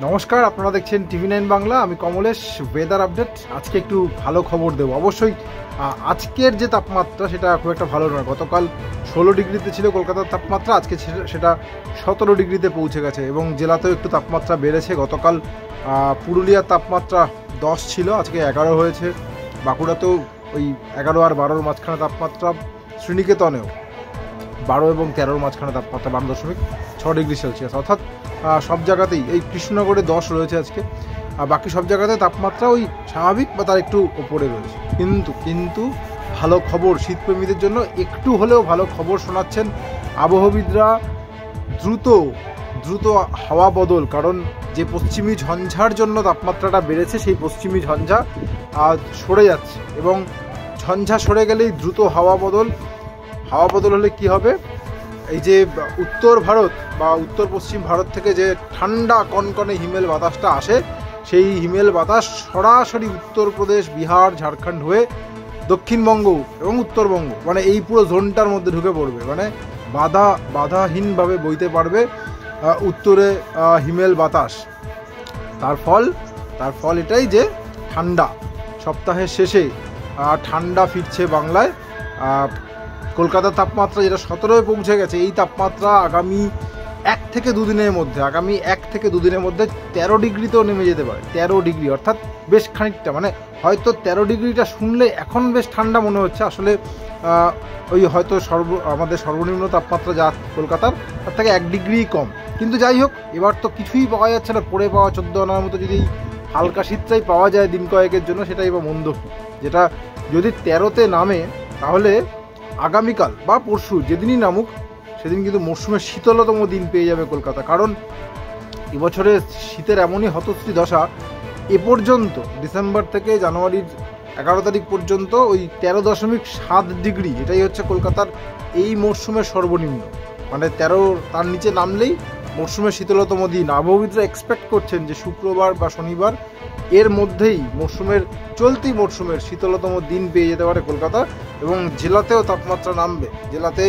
নমস্কার, আপনারা দেখছেন TV9 বাংলা। আমি কমলেশ। Weather update. আজকে একটু ভালো খবর দেবো। অবশ্যই আজকের যে তাপমাত্রা সেটা খুব একটা ভালো নয়। গতকাল 16 ডিগ্রিতে ছিল কলকাতার তাপমাত্রা, আজকে সেটা 17 ডিগ্রিতে পৌঁছে গেছে এবং জেলাতেও একটু তাপমাত্রা বেড়েছে। গতকাল পুরুলিয়ার তাপমাত্রা 10 ছিল, আজকে 11 হয়েছে। বাঁকুড়াতেও ওই 11 আর 12-র মাঝখানে তাপমাত্রা। শ্রীনিকেতনেও 12 এবং 13-র মাঝখানে তাপমাত্রা 12.6 ডিগ্রি সেলসিয়াস। অর্থাৎ সব জায়গাতেই, এই কৃষ্ণনগরে 10 রয়েছে আজকে, আর বাকি সব জায়গাতে তাপমাত্রা ওই স্বাভাবিক বা তার একটু ওপরে রয়েছে। কিন্তু ভালো খবর, শীতপ্রেমীদের জন্য একটু হলেও ভালো খবর শোনাচ্ছেন আবহবিদরা। দ্রুত হাওয়া বদল, কারণ যে পশ্চিমী ঝঞ্ঝার জন্য তাপমাত্রাটা বেড়েছে সেই পশ্চিমী ঝঞ্ঝা সরে যাচ্ছে এবং ঝঞ্ঝা সরে গেলেই দ্রুত হাওয়া বদল হলে কি হবে, এই যে উত্তর ভারত বা উত্তর পশ্চিম ভারত থেকে যে ঠান্ডা কনকনে হিমেল বাতাসটা আসে, সেই হিমেল বাতাস সরাসরি উত্তরপ্রদেশ, বিহার, ঝাড়খণ্ড হয়ে দক্ষিণবঙ্গ এবং উত্তরবঙ্গ, মানে এই পুরো জোনটার মধ্যে ঢুকে পড়বে। মানে বাধাহীনভাবে বইতে পারবে উত্তরে হিমেল বাতাস। তার ফল এটাই যে ঠান্ডা, সপ্তাহের শেষে ঠান্ডা ফিরছে বাংলায়। কলকাতার তাপমাত্রা যেটা 17-এ পৌঁছে গেছে, এই তাপমাত্রা আগামী 1 থেকে 2 দিনের মধ্যে 13 ডিগ্রিতেও নেমে যেতে পারে। 13 ডিগ্রি অর্থাৎ বেশ খানিকটা, মানে হয়তো 13 ডিগ্রিটা শুনলে এখন বেশ ঠান্ডা মনে হচ্ছে, আসলে ওই হয়তো আমাদের সর্বনিম্ন তাপমাত্রা যা কলকাতার, তার থেকে 1 ডিগ্রি কম। কিন্তু যাই হোক, এবার তো কিছুই পাওয়া যাচ্ছে না। পড়ে পাওয়া 14 আনার মতো যদি হালকা শীতটাই পাওয়া যায় দিন কয়েকের জন্য, সেটাই বা মন্দ কি। যেটা যদি 13তে নামে, তাহলে আগামীকাল বা পরশু যেদিনই নামুক, সেদিন কিন্তু মরশুমের শীতলতম দিন পেয়ে যাবে কলকাতা। কারণ এবছরে শীতের এমনই হতশ্রী দশা, এ পর্যন্ত ডিসেম্বর থেকে জানুয়ারির 11 তারিখ পর্যন্ত ওই 13.7 ডিগ্রি, এটাই হচ্ছে কলকাতার এই মরশুমের সর্বনিম্ন। মানে 13 তার নিচে নামলেই মরশুমের শীতলতম দিন। আবহবিদরা এক্সপেক্ট করছেন যে শুক্রবার বা শনিবার এর মধ্যেই চলতি মরশুমের শীতলতম দিন পেয়ে যেতে পারে কলকাতা, এবং জেলাতেও তাপমাত্রা নামবে। জেলাতে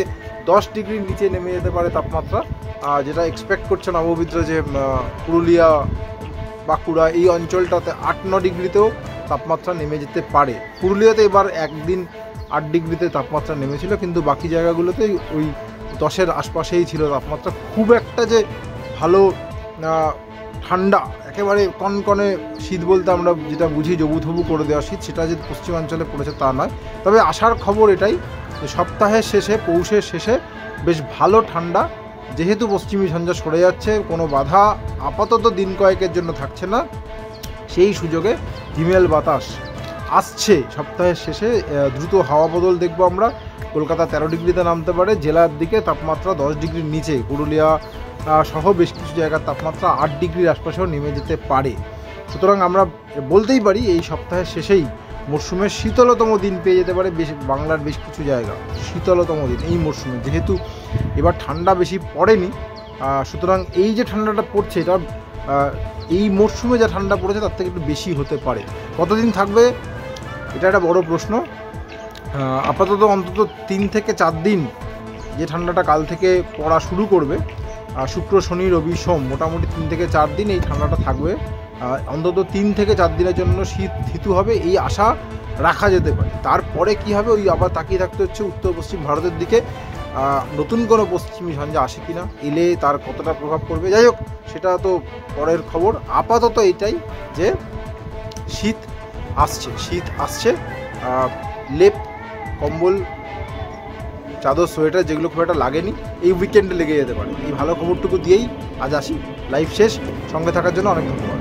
10 ডিগ্রির নিচে নেমে যেতে পারে তাপমাত্রা, যেটা এক্সপেক্ট করছেন আবহবিদরা, যে পুরুলিয়া, বাঁকুড়া এই অঞ্চলটাতে 8-9 ডিগ্রিতেও তাপমাত্রা নেমে যেতে পারে। পুরুলিয়াতে এবার একদিন 8 ডিগ্রিতে তাপমাত্রা নেমেছিল, কিন্তু বাকি জায়গাগুলোতে ওই 10-এর আশপাশেই ছিল তাপমাত্রা। খুব একটা যে ভালো ঠান্ডা, একেবারে কনকনে শীত বলতে আমরা যেটা বুঝি জবুথবু করে দেওয়া শীত, সেটা যে পশ্চিমাঞ্চলে পড়েছে তা নয়। তবে আসার খবর এটাই যে সপ্তাহের শেষে, পৌষের শেষে বেশ ভালো ঠান্ডা। যেহেতু পশ্চিমী ঝঞ্ঝা সরে যাচ্ছে, কোনো বাধা আপাতত দিন কয়েকের জন্য থাকছে না, সেই সুযোগে হিমেল বাতাস আসছে সপ্তাহের শেষে। দ্রুত হাওয়া বদল দেখবো আমরা। কলকাতা 13 ডিগ্রিতে নামতে পারে, জেলার দিকে তাপমাত্রা 10 ডিগ্রির নিচে, পুরুলিয়া সহ বেশ কিছু জায়গার তাপমাত্রা 8 ডিগ্রির আশপাশেও নেমে যেতে পারে। সুতরাং আমরা বলতেই পারি এই সপ্তাহের শেষেই মরশুমের শীতলতম দিন পেয়ে যেতে পারে বাংলার বেশ কিছু জায়গা। শীতলতম দিন এই মরশুমে, যেহেতু এবার ঠান্ডা বেশি পড়েনি, সুতরাং এই যে ঠান্ডাটা পড়ছে, এটা এই মরশুমে যা ঠান্ডা পড়েছে তার থেকে একটু বেশি হতে পারে। কতদিন থাকবে এটা একটা বড় প্রশ্ন। আপাতত অন্তত 3 থেকে 4 দিন যে ঠান্ডাটা কাল থেকে পড়া শুরু করবে, শুক্র, শনি, রবি, সোম, মোটামুটি 3 থেকে 4 দিন এই ঠান্ডাটা থাকবে। অন্তত 3 থেকে 4 দিনের জন্য শীত থিতু হবে, এই আশা রাখা যেতে পারে। তারপরে কি হবে, ওই আবার তাকিয়ে থাকতে হচ্ছে উত্তর পশ্চিম ভারতের দিকে, নতুন কোনো পশ্চিমী ঝঞ্ঝা আসে কিনা, এলে তার কতটা প্রভাব পড়বে। যাই হোক, সেটা তো পরের খবর। আপাতত এটাই যে শীত আসছে। লেপ, কম্বল, চাদর, সোয়েটার যেগুলো খুব একটা লাগেনি, এই উইকেন্ডে লেগে যেতে পারে। এই ভালো খবরটুকু দিয়েই আজ আসি। লাইভ শেষ। সঙ্গে থাকার জন্য অনেক ধন্যবাদ।